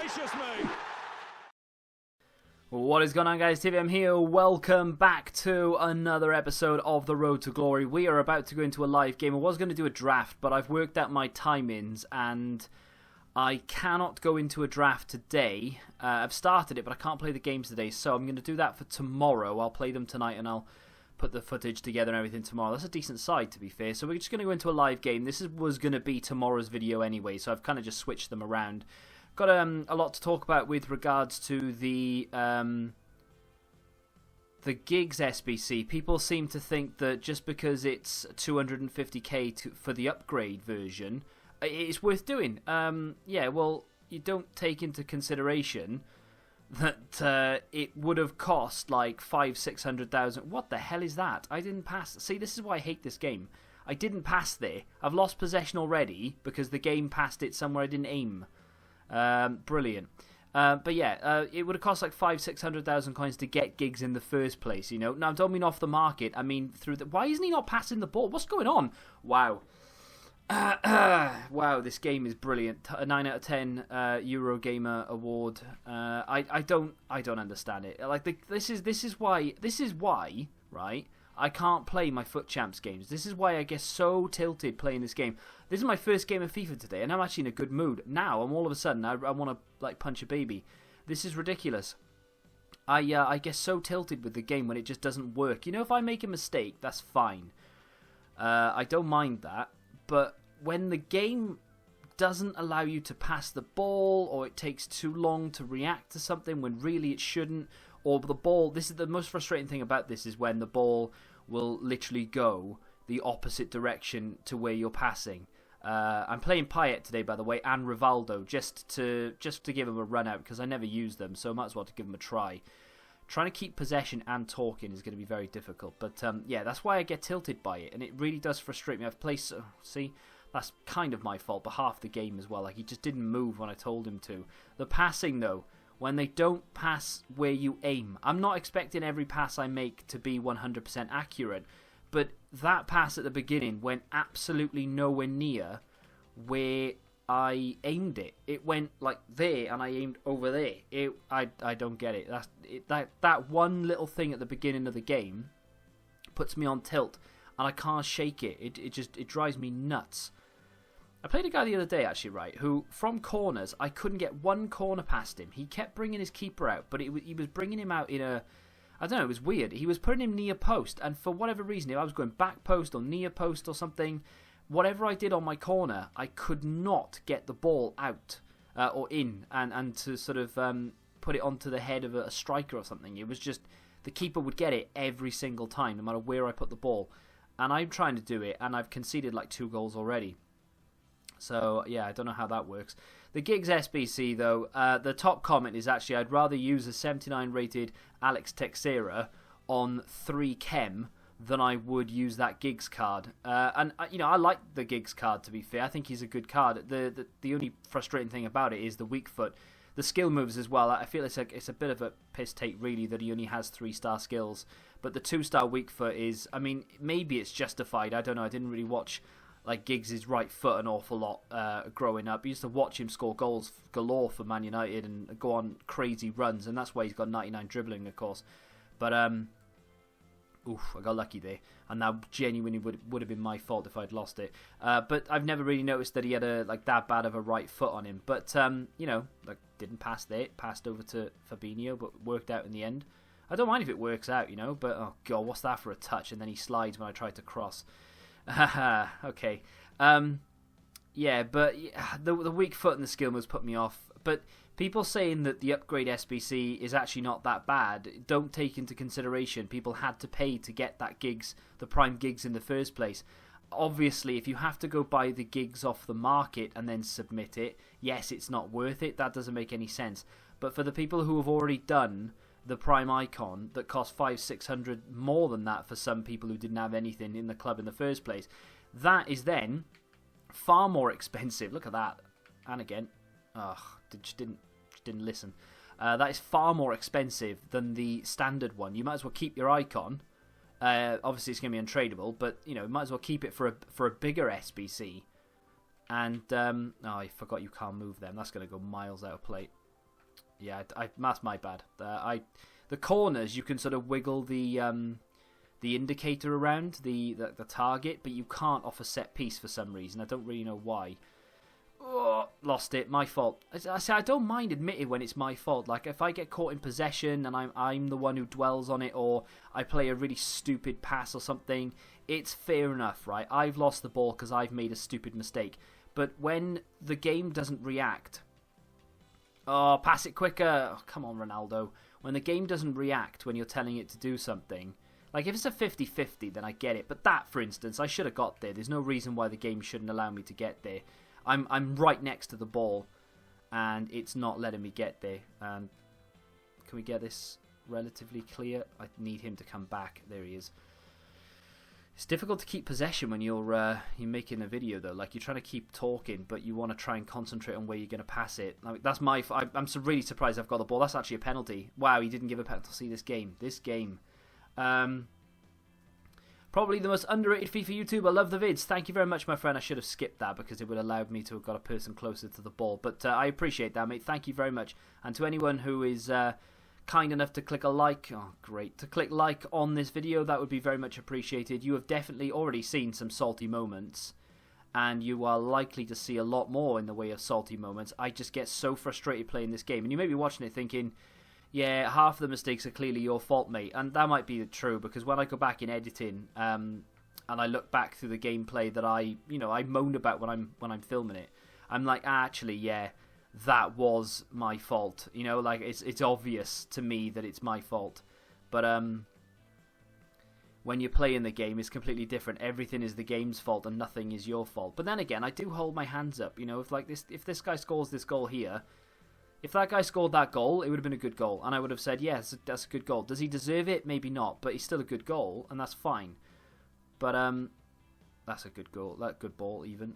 Vicious move. What is going on, guys? TVM here. Welcome back to another episode of The Road to Glory. We are about to go into a live game. I was going to do a draft, but I've worked out my timings and I cannot go into a draft today. I've started it, but I can't play the games today, so I'm going to do that for tomorrow. I'll play them tonight and I'll put the footage together and everything tomorrow. That's a decent side, to be fair. So we're just going to go into a live game. This was going to be tomorrow's video anyway, so I've kind of just switched them around. Got a lot to talk about with regards to the gigs SBC. People seem to think that just because it's 250k for the upgrade version, it's worth doing. Yeah, well, you don't take into consideration that it would have cost like 500,000-600,000. What the hell is that? I didn't pass. See, this is why I hate this game. I didn't pass there. I've lost possession already because the game passed it somewhere I didn't aim. Brilliant. But yeah, it would have cost like 500,000-600,000 coins to get gigs in the first place, you know. Now, I don't mean off the market. I mean through the... Why isn't he not passing the ball? What's going on? Wow. Wow, this game is brilliant. A 9 out of 10 Eurogamer award. I don't understand it. Like this is why, right? I can't play my Foot Champs games. This is why I get so tilted playing this game. This is my first game of FIFA today, and I'm actually in a good mood. Now, I'm all of a sudden, I want to like punch a baby. This is ridiculous. I get so tilted with the game when it just doesn't work. You know, if I make a mistake, that's fine. I don't mind that. But when the game doesn't allow you to pass the ball, or it takes too long to react to something when really it shouldn't, or the ball, this is the most frustrating thing about this, is when the ball will literally go the opposite direction to where you're passing. I'm playing Payet today, by the way, and Rivaldo, just to give them a run out, because I never use them, so I might as well give them a try. Trying to keep possession and talking is going to be very difficult, but yeah, that's why I get tilted by it, and it really does frustrate me. I've played, see, that's kind of my fault, but half the game as well. Like, he just didn't move when I told him to. The passing, though, when they don't pass where you aim, I'm not expecting every pass I make to be 100% accurate, but that pass at the beginning went absolutely nowhere near where I aimed it. It went like there, and I aimed over there. I don't get it. That one little thing at the beginning of the game puts me on tilt, and I can't shake it. It drives me nuts. I played a guy the other day, actually, right, who, from corners, I couldn't get one corner past him. He kept bringing his keeper out, but he was bringing him out in a... I don't know, it was weird. He was putting him near post, and for whatever reason, if I was going back post or near post or something, whatever I did on my corner, I could not get the ball out or in and to sort of put it onto the head of a striker or something. It was just... The keeper would get it every single time, no matter where I put the ball. And I'm trying to do it, and I've conceded like 2 goals already. So, yeah, I don't know how that works. The Gigs SBC, though, the top comment is actually, I'd rather use a 79 rated Alex Texera on 3 Chem than I would use that Gigs card. And, you know, I like the Gigs card, to be fair. I think he's a good card. The only frustrating thing about it is the weak foot. The skill moves as well. I feel it's a bit of a piss take, really, that he only has 3-star skills. But the 2-star weak foot is, I mean, maybe it's justified. I don't know. I didn't really watch... like Giggs' right foot an awful lot growing up. I used to watch him score goals galore for Man United and go on crazy runs, and that's why he's got 99 dribbling, of course. But oof, I got lucky there, and that genuinely would have been my fault if I'd lost it. But I've never really noticed that he had that bad of a right foot on him. But you know, like, didn't pass there, it passed over to Fabinho, but worked out in the end. I don't mind if it works out, you know. But oh god, what's that for a touch? And then he slides when I tried to cross. Okay. Yeah, but the weak foot and the skill moves put me off. But people saying that the upgrade SBC is actually not that bad don't take into consideration people had to pay to get that gigs, the prime gigs in the first place. Obviously, if you have to go buy the gigs off the market and then submit it, yes, it's not worth it. That doesn't make any sense. But for the people who have already done the prime icon that cost 500-600 more than that for some people who didn't have anything in the club in the first place, that is then far more expensive. Look at that. And again, just didn't listen. That is far more expensive than the standard one. You might as well keep your icon. Obviously, it's going to be untradeable, but you know, might as well keep it for a bigger SBC. And I forgot you can't move them. That's going to go miles out of play. Yeah, that's my bad. The corners, you can sort of wiggle the indicator around the target, but you can't off a set piece for some reason. I don't really know why. Oh, lost it. My fault. I say I don't mind admitting when it's my fault. Like if I get caught in possession and I'm the one who dwells on it, or I play a really stupid pass or something, it's fair enough, right? I've lost the ball because I've made a stupid mistake. But when the game doesn't react, oh, pass it quicker. Oh, come on, Ronaldo. When the game doesn't react when you're telling it to do something, like if it's a 50-50, then I get it. But that, for instance, I should have got there. There's no reason why the game shouldn't allow me to get there. I'm right next to the ball, and it's not letting me get there. Can we get this relatively clear? I need him to come back. There he is. It's difficult to keep possession when you're making a video, though. Like, you're trying to keep talking, but you want to try and concentrate on where you're going to pass it. I mean, that's my... I'm really surprised I've got the ball. That's actually a penalty. Wow, he didn't give a penalty. See, this game. Probably the most underrated FIFA YouTuber. Love the vids. Thank you very much, my friend. I should have skipped that because it would have allowed me to have got a person closer to the ball. But I appreciate that, mate. Thank you very much. And to anyone who is kind enough to click a like, oh, great, to click like on this video, that would be very much appreciated. You have definitely already seen some salty moments, and you are likely to see a lot more in the way of salty moments. I just get so frustrated playing this game. And you may be watching it thinking, yeah, half the mistakes are clearly your fault, mate. And that might be true, because when I go back in editing and I look back through the gameplay that I moan about when I'm filming it, I'm like, actually, yeah, that was my fault. You know, like it's obvious to me that it's my fault. But when you're playing the game, it's completely different. Everything is the game's fault and nothing is your fault. But then again, I do hold my hands up. You know, if this guy scores this goal here, if that guy scored that goal, it would have been a good goal. And I would have said, yes, that's a good goal. Does he deserve it? Maybe not. But he's still a good goal, and that's fine. But that's a good goal. That good ball, even.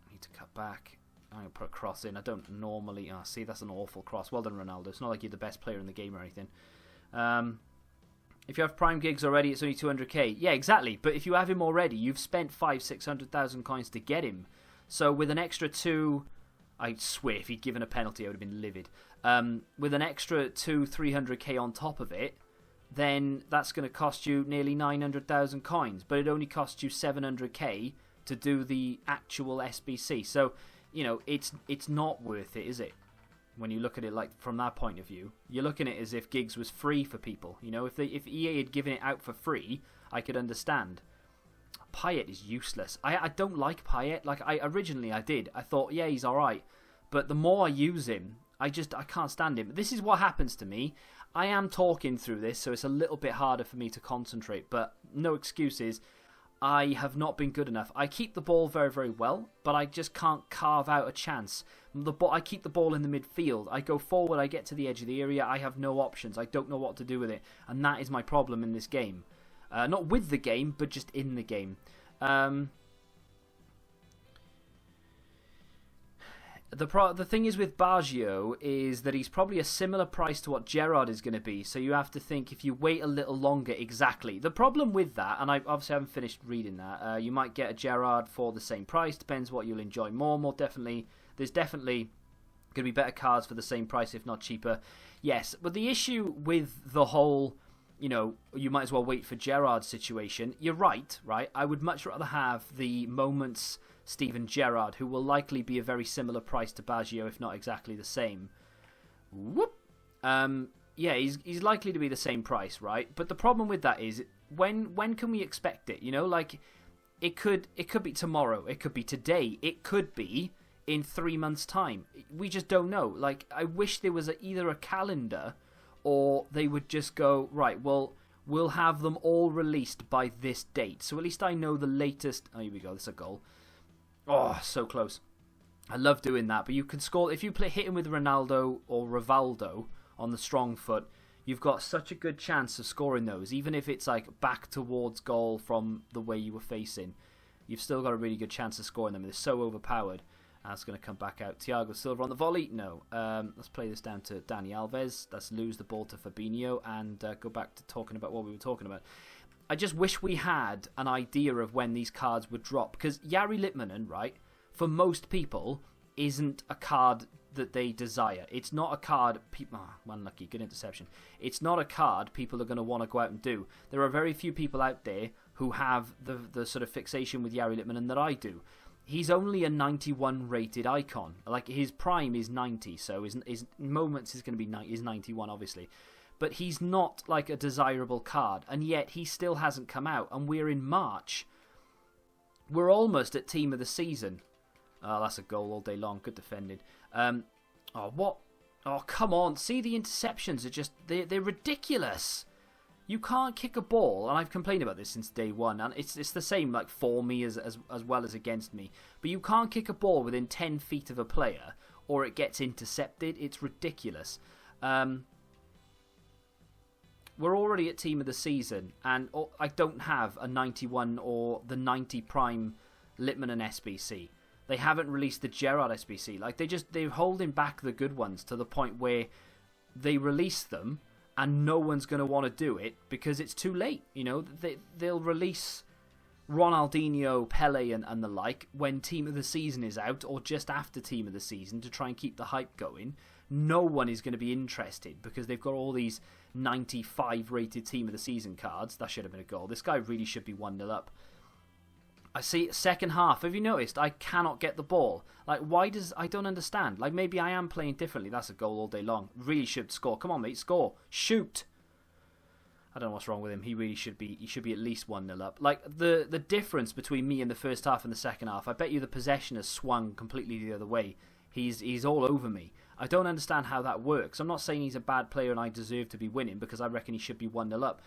I need to cut back. I'm going to put a cross in. I don't normally... Oh, see, that's an awful cross. Well done, Ronaldo. It's not like you're the best player in the game or anything. If you have Prime gigs already, it's only 200k. Yeah, exactly. But if you have him already, you've spent 500,000-600,000 coins to get him. So with an extra 2... I swear, if he'd given a penalty, I would have been livid. With an extra 200-300k on top of it, then that's going to cost you nearly 900,000 coins. But it only costs you 700k to do the actual SBC. So, you know, it's not worth it, is it? When you look at it like from that point of view, you're looking at it as if gigs was free for people. You know, if EA had given it out for free, I could understand. Payet is useless. I don't like Payet. Like, originally I did. I thought, yeah, he's alright. But the more I use him, I can't stand him. This is what happens to me. I am talking through this, so it's a little bit harder for me to concentrate. But no excuses. I have not been good enough. I keep the ball very, very well, but I just can't carve out a chance. I keep the ball in the midfield. I go forward, I get to the edge of the area. I have no options. I don't know what to do with it. And that is my problem in this game. Not with the game, but just in the game. The thing is with Baggio is that he's probably a similar price to what Gerrard is going to be. So you have to think if you wait a little longer, exactly. The problem with that, and I obviously haven't finished reading that, you might get a Gerrard for the same price. Depends what you'll enjoy more. More definitely, there's definitely going to be better cards for the same price, if not cheaper. Yes, but the issue with the whole... You know, you might as well wait for Gerrard's situation. You're right? I would much rather have the Moments Steven Gerrard, who will likely be a very similar price to Baggio, if not exactly the same. Whoop. Yeah, he's likely to be the same price, right? But the problem with that is, when can we expect it? You know, like, it could be tomorrow, it could be today, it could be in 3 months' time. We just don't know. Like, I wish there was either a calendar... Or they would just go, right, well, we'll have them all released by this date. So at least I know the latest... Oh, here we go, that's a goal. Oh, so close. I love doing that. But you can score... If you hit him with Ronaldo or Rivaldo on the strong foot, you've got such a good chance of scoring those. Even if it's like back towards goal from the way you were facing. You've still got a really good chance of scoring them. They're so overpowered. That's going to come back out. Thiago Silva on the volley? No. Let's play this down to Dani Alves. Let's lose the ball to Fabinho and go back to talking about what we were talking about. I just wish we had an idea of when these cards would drop. Because Jari Litmanen, right, for most people, isn't a card that they desire. It's not a card people... Oh, unlucky, good interception. It's not a card people are going to want to go out and do. There are very few people out there who have the sort of fixation with Jari Litmanen that I do. He's only a 91 rated icon. Like, his prime is 90, so his moments is going to be is 91, obviously. But he's not like a desirable card, and yet he still hasn't come out, and we're in March. We're almost at team of the season. Oh, that's a goal all day long. Good defended. Oh, what? Oh, come on. See, the interceptions are just... They're ridiculous. You can't kick a ball, and I've complained about this since day one, and it's the same like for me as well as against me. But you can't kick a ball within 10 feet of a player, or it gets intercepted. It's ridiculous. We're already at team of the season, and I don't have a 91 or the 90 prime Litmanen SBC. They haven't released the Gerrard SBC. Like, they're holding back the good ones to the point where they release them and no one's going to want to do it because it's too late. You know, they'll release Ronaldinho, Pele and the like when team of the season is out or just after team of the season to try and keep the hype going. No one is going to be interested because they've got all these 95 rated team of the season cards. That should have been a goal. This guy really should be 1-0 up. I see second half. Have you noticed? I cannot get the ball. Like, why does... I don't understand. Like, maybe I am playing differently. That's a goal all day long. Really should score. Come on, mate. Score. Shoot. I don't know what's wrong with him. He really should be... He should be at least 1-0 up. Like, the difference between me and the first half and the second half, I bet you the possession has swung completely the other way. He's all over me. I don't understand how that works. I'm not saying he's a bad player and I deserve to be winning because I reckon he should be 1-0 up.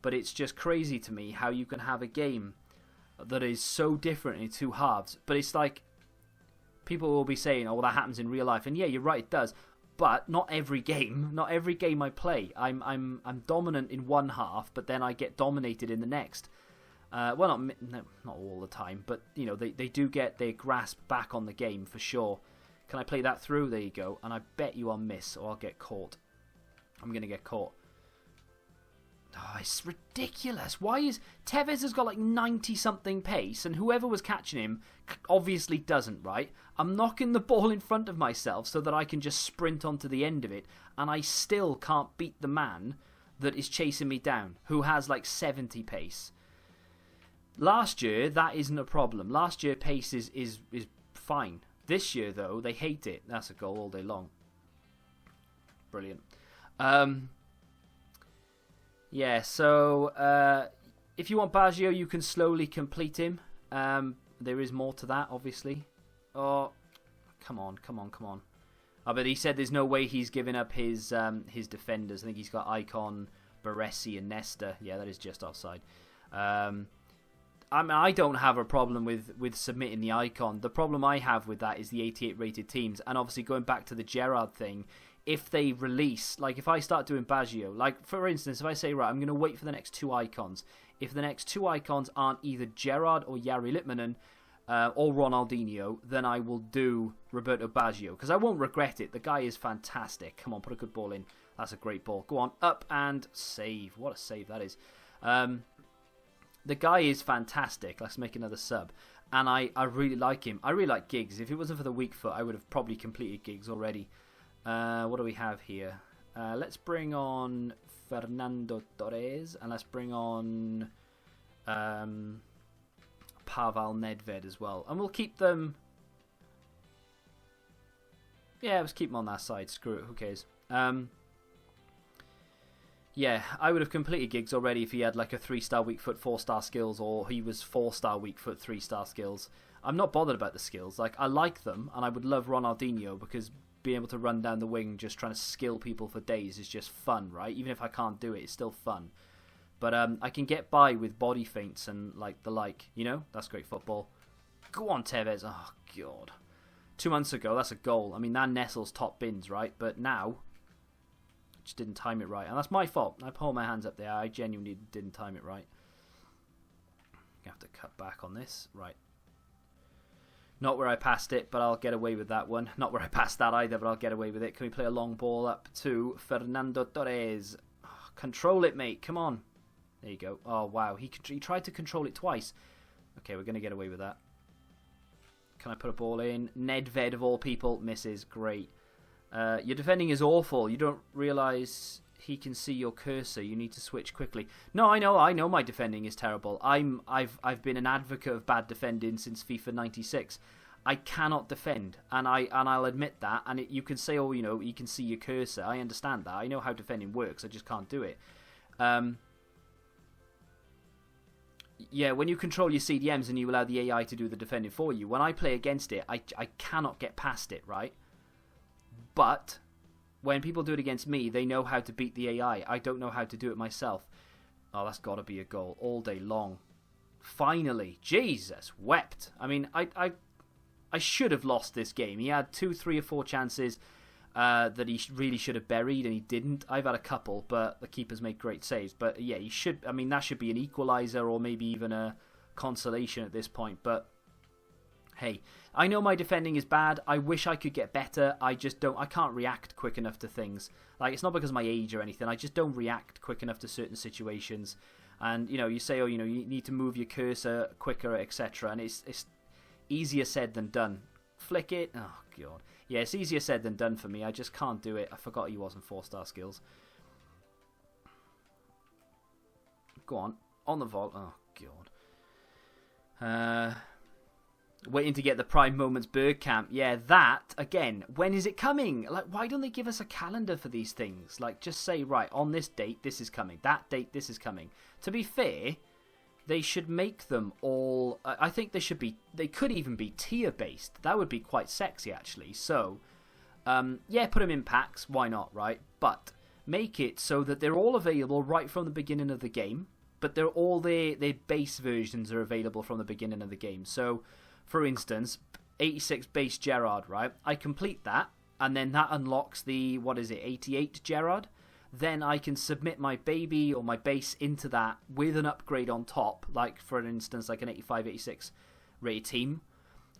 But it's just crazy to me how you can have a game that is so different in two halves. But it's like, people will be saying, oh, well, that happens in real life. And yeah, you're right, it does. But not every game I play. I'm dominant in one half, but then I get dominated in the next. Well, not all the time, but you know, they do get their grasp back on the game for sure. Can I play that through? There you go. And I bet you I'll miss or I'll get caught. I'm going to get caught. Oh, it's ridiculous. Why is... Tevez has got like 90-something pace, and whoever was catching him obviously doesn't, right? I'm knocking the ball in front of myself so that I can just sprint onto the end of it, and I still can't beat the man that is chasing me down, who has like 70 pace. Last year, that isn't a problem. Last year, pace is fine. This year, though, they hate it. That's a goal all day long. Brilliant. Yeah, so if you want Baggio, you can slowly complete him. There is more to that, obviously. Oh, come on. Oh, but he said there's no way he's giving up his defenders. I think he's got Icon, Baresi, and Nesta. Yeah, that is just offside. I mean, I don't have a problem with submitting the Icon. The problem I have with that is the 88 rated teams. And obviously, going back to the Gerrard thing, if they release, like if I start doing Baggio, like for instance, if I say, right, I'm going to wait for the next two icons. If the next two icons aren't either Gerrard or Jari Litmanen or Ronaldinho, then I will do Roberto Baggio because I won't regret it. The guy is fantastic. Come on, put a good ball in. That's a great ball. Go on, up and save. What a save that is. The guy is fantastic. Let's make another sub. And I really like him. I really like Giggs. If it wasn't for the weak foot, I would have probably completed Giggs already. What do we have here? Let's bring on Fernando Torres and let's bring on Pavel Nedved as well. And we'll keep them... Yeah, let's keep them on that side. Screw it, who cares? Yeah, I would have completed Giggs already if he had like a 3-star weak foot, 4-star skills, or he was 4-star weak foot, 3-star skills. I'm not bothered about the skills. Like, I like them, and I would love Ronaldinho because being able to run down the wing just trying to skill people for days is just fun, right? Even if I can't do it, it's still fun. But I can get by with body feints and like the like, you know? That's great football. Go on, Tevez. Oh, God. 2 months ago, that's a goal. I mean, that Nestle's top bins, right? But now, I just didn't time it right. And that's my fault. I pulled my hands up there. I genuinely didn't time it right. I have to cut back on this. Right. Not where I passed it, but I'll get away with that one. Not where I passed that either, but I'll get away with it. Can we play a long ball up to Fernando Torres? Oh, control it, mate. Come on. There you go. Oh, wow. He tried to control it twice. Okay, we're going to get away with that. Can I put a ball in? Nedved, of all people, misses. Great. Your defending is awful. You don't realise he can see your cursor. You need to switch quickly. No, I know my defending is terrible. I've been an advocate of bad defending since FIFA 96. I cannot defend, and I'll admit that. And you can say, oh, you can see your cursor. I understand that. I know how defending works. I just can't do it. Yeah, when you control your CDMs and you allow the AI to do the defending for you, when I play against it, I cannot get past it, right? But when people do it against me, they know how to beat the AI. I don't know how to do it myself. Oh, that's got to be a goal all day long. Finally, Jesus wept. I mean, I should have lost this game. He had 2, 3, or 4 chances that he really should have buried, and he didn't. I've had a couple, but the keepers make great saves. But yeah, he should. I mean, that should be an equaliser or maybe even a consolation at this point. But hey, I know my defending is bad. I wish I could get better. I just don't. I can't react quick enough to things. Like, it's not because of my age or anything. I just don't react quick enough to certain situations. And you say, oh, you need to move your cursor quicker, etc. And it's easier said than done. Flick it. Oh god. Yeah, it's easier said than done for me. I just can't do it. I forgot he wasn't 4-star skills. Go on. On the vault. Oh, God. Waiting to get the Prime Moments Bird Camp. Yeah, that, again, when is it coming? Like, why don't they give us a calendar for these things? Like, just say, right, on this date, this is coming. That date, this is coming. To be fair, they should make them all. I think they could even be tier based. That would be quite sexy, actually. So, yeah, put them in packs. Why not, right? But make it so that they're all available right from the beginning of the game. But they're all their base versions are available from the beginning of the game. So, for instance, 86 base Gerrard, right? I complete that, and then that unlocks the 88 Gerrard. Then I can submit my baby or my base into that with an upgrade on top, like, for instance, like an 85, 86 rated team.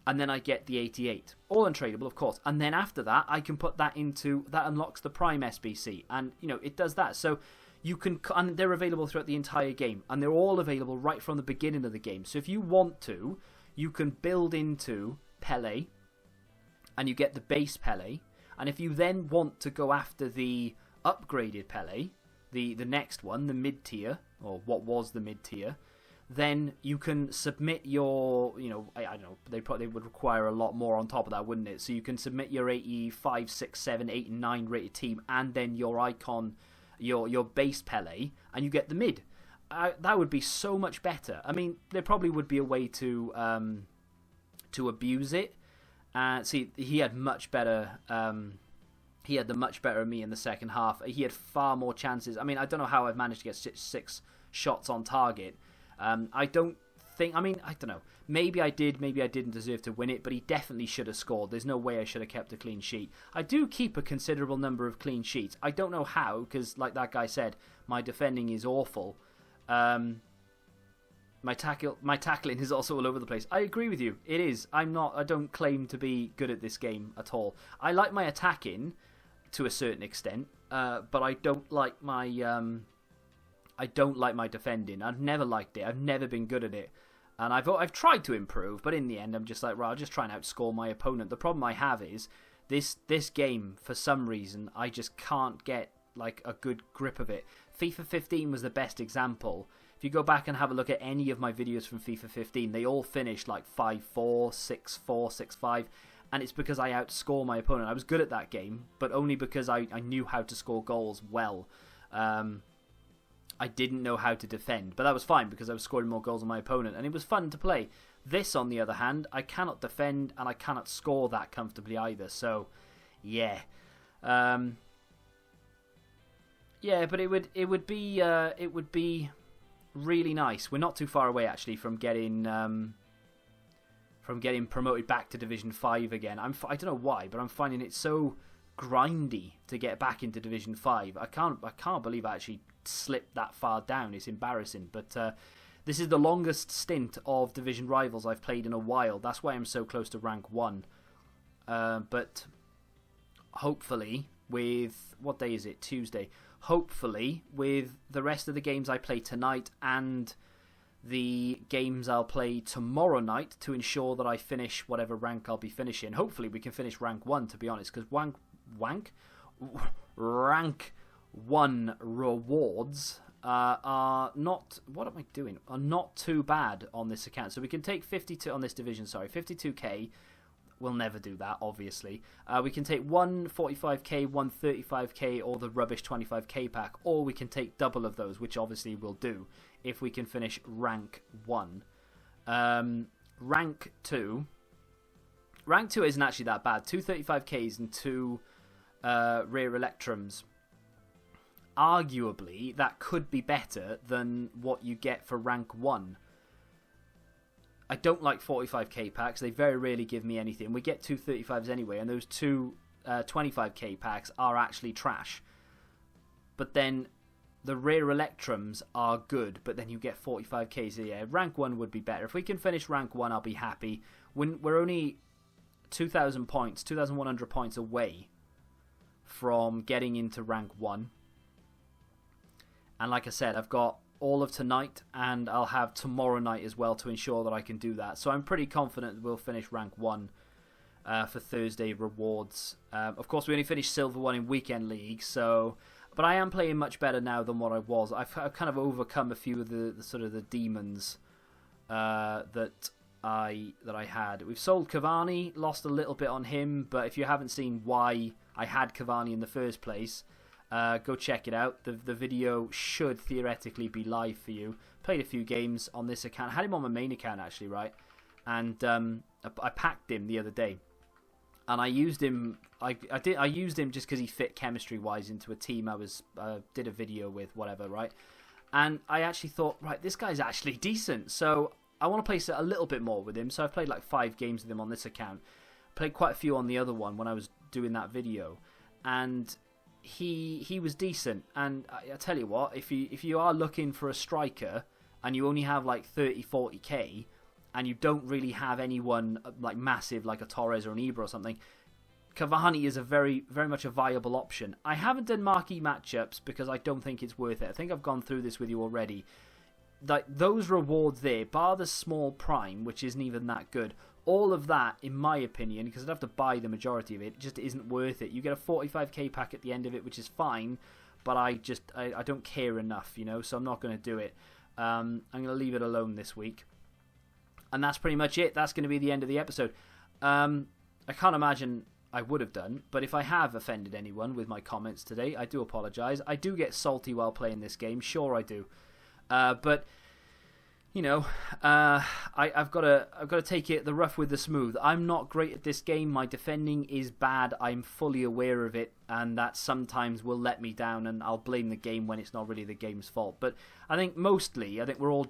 And then I get the 88. All untradeable, of course. And then after that, I can put that into... That unlocks the Prime SBC. And, it does that. So you can... And they're available throughout the entire game. And they're all available right from the beginning of the game. So if you want to, you can build into Pele. And you get the base Pele. And if you then want to go after the upgraded Pele, the next one, the mid-tier, or what was the mid-tier, then you can submit your, I don't know, they would require a lot more on top of that, wouldn't it? So you can submit your 85, 6, 7, 8, and 9 rated team, and then your icon, your base Pele, and you get the mid. That would be so much better. I mean, there probably would be a way to abuse it. See, he had much better... He had the much better of me in the second half. He had far more chances. I mean, I don't know how I've managed to get 6 shots on target. I don't know. Maybe I did, maybe I didn't deserve to win it, but he definitely should have scored. There's no way I should have kept a clean sheet. I do keep a considerable number of clean sheets. I don't know how, because like that guy said, my defending is awful. My tackling is also all over the place. I agree with you. It is. I don't claim to be good at this game at all. I like my attacking to a certain extent, but I don't like my defending. I've never liked it. I've never been good at it, and I've tried to improve, but in the end, I'm just like, right, I'll just try and outscore my opponent. The problem I have is this game, for some reason, I just can't get like a good grip of it. FIFA 15 was the best example. If you go back and have a look at any of my videos from FIFA 15, they all finished like 5-4, 6-4, 6-5, and it's because I outscore my opponent. I was good at that game, but only because I knew how to score goals well. I didn't know how to defend, but that was fine because I was scoring more goals than my opponent, and it was fun to play. This, on the other hand, I cannot defend, and I cannot score that comfortably either, so yeah. Yeah, but it would be really nice. We're not too far away actually from getting promoted back to Division 5 again. I don't know why, but I'm finding it so grindy to get back into Division 5. I can't believe I actually slipped that far down. It's embarrassing, but this is the longest stint of Division Rivals I've played in a while. That's why I'm so close to rank 1. But hopefully with, what day is it? Tuesday. Hopefully, with the rest of the games I play tonight and the games I'll play tomorrow night to ensure that I finish whatever rank I'll be finishing. Hopefully, we can finish rank 1, to be honest, because rank 1 rewards are not, what am I doing? Are not too bad on this account. So we can take 52 on this division. Sorry, 52k. We'll never do that, obviously. We can take one 45k, one 35k, or the rubbish 25k pack, or we can take double of those, which obviously we'll do if we can finish rank 1. Rank 2. Rank 2 isn't actually that bad. 2 35ks and 2 rare electrums. Arguably, that could be better than what you get for rank 1. I don't like 45k packs. They very rarely give me anything. We get 2 35s anyway, and those 2 25k packs are actually trash. But then the rare electrums are good, but then you get 45k. So yeah, rank 1 would be better. If we can finish rank 1, I'll be happy. We're only 2,000 points, 2,100 points away from getting into rank 1. And like I said, I've got all of tonight, and I'll have tomorrow night as well to ensure that I can do that. So I'm pretty confident we'll finish rank 1 for Thursday rewards. Of course, we only finished silver 1 in weekend league, so but I am playing much better now than what I was. I've kind of overcome a few of the sort of the demons that I had. We've sold Cavani, lost a little bit on him, but if you haven't seen why I had Cavani in the first place, go check it out. The video should theoretically be live for you. Played a few games on this account. I had him on my main account actually, right? And I packed him the other day, and I used him. I used him just because he fit chemistry wise into a team I was did a video with, whatever, right? And I actually thought, right, this guy's actually decent. So I want to play a little bit more with him. So I've played like 5 games with him on this account. Played quite a few on the other one when I was doing that video, and he was decent. And I tell you what, if you are looking for a striker and you only have like 30-40k and you don't really have anyone like massive like a Torres or an Ibra or something, Cavani is a very much a viable option. I haven't done marquee matchups because I don't think it's worth it. I think I've gone through this with you already. Like those rewards there, bar the small prime, which isn't even that good, all of that, in my opinion, because I'd have to buy the majority of it, just isn't worth it. You get a 45k pack at the end of it, which is fine, but I don't care enough, you know, so I'm not going to do it. I'm going to leave it alone this week. And that's pretty much it. That's going to be the end of the episode. I can't imagine I would have done, but if I have offended anyone with my comments today, I do apologise. I do get salty while playing this game, sure I do. But you know, I've got to take it the rough with the smooth. I'm not great at this game. My defending is bad. I'm fully aware of it, and that sometimes will let me down, and I'll blame the game when it's not really the game's fault. But I think mostly, we're all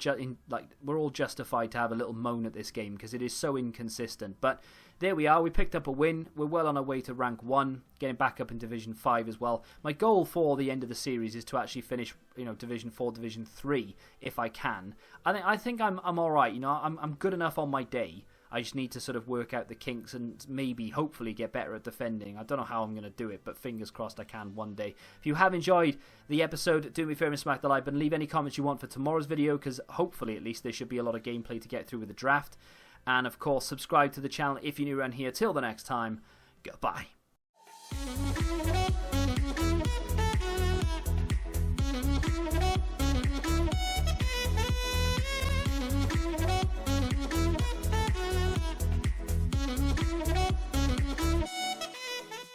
justified to have a little moan at this game because it is so inconsistent. But there we are. We picked up a win. We're well on our way to rank 1, getting back up in Division 5 as well. My goal for the end of the series is to actually finish, you know, Division 4, Division 3 if I can. I think I'm all right. You know, I'm good enough on my day. I just need to sort of work out the kinks and maybe, hopefully, get better at defending. I don't know how I'm going to do it, but fingers crossed I can one day. If you have enjoyed the episode, do me a favour and smack the like button. Leave any comments you want for tomorrow's video, because hopefully, at least, there should be a lot of gameplay to get through with the draft. And, of course, subscribe to the channel if you're new around here. Till the next time, goodbye.